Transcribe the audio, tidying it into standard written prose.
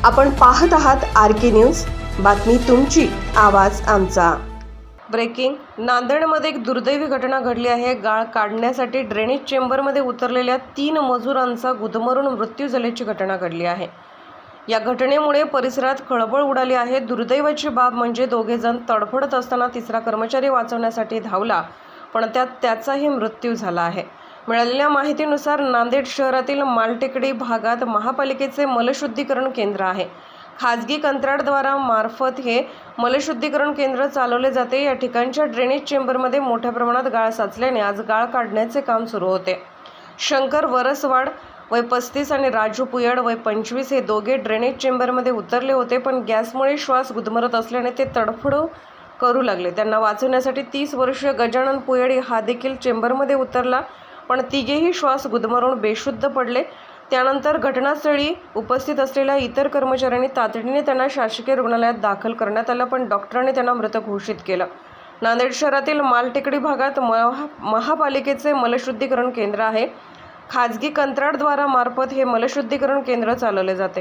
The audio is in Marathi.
आपण पाहत आहात RK न्यूज, बातमी तुमची, आवाज आमचा। ब्रेकिंग। नांदेडमध्ये एक दुर्दैवी घटना घडली आहे। गाळ काढण्यासाठी ड्रेनेज चेंबरमध्ये उतरलेल्या 3 मजुरांचा गुदमरून मृत्यू झाल्याची घटना घडली आहे। या घटनेमुळे परिसरात खळबळ उडाली आहे। दुर्दैवाची बाब म्हणजे दोघे जण तडफडत असताना तिसरा कर्मचारी वाचवण्यासाठी धावला, पण त्याचाही मृत्यू झाला आहे। मिळालेल्या माहितीनुसार नांदेड शहरातील मालटेकडी भागात महापालिकेचे मलशुद्धीकरण केंद्र आहे। खाजगी कंत्राटदारा मार्फत हे मलशुद्धीकरण केंद्र चालवले जाते। या ठिकाणच्या ड्रेनेज चेंबरमध्ये मोठ्या प्रमाणात गाळ साचल्याने आज गाळ काढण्याचे काम सुरू होते। शंकर वरसवाड वय 35 आणि राजू पुयड वय 25 हे दोघे ड्रेनेज चेंबरमध्ये उतरले होते, पण गॅसमुळे श्वास गुदमरत असल्याने ते तडफड करू लागले। त्यांना वाचवण्यासाठी 30 वर्षीय गजानन पुयड हा देखील चेंबरमध्ये उतरला, पण तिघेही श्वास गुदमरून बेशुद्ध पडले। त्यानंतर घटनास्थळी उपस्थित असलेल्या इतर कर्मचाऱ्यांनी तातडीने त्यांना शासकीय रुग्णालयात दाखल करण्यात आलं, पण डॉक्टरांनी त्यांना मृत घोषित केलं। नांदेड शहरातील मालटेकडी भागात महापालिकेचे मलशुद्धीकरण केंद्र आहे। खाजगी कंत्राटदारा मार्फत हे मलशुद्धीकरण केंद्र चालवले जाते।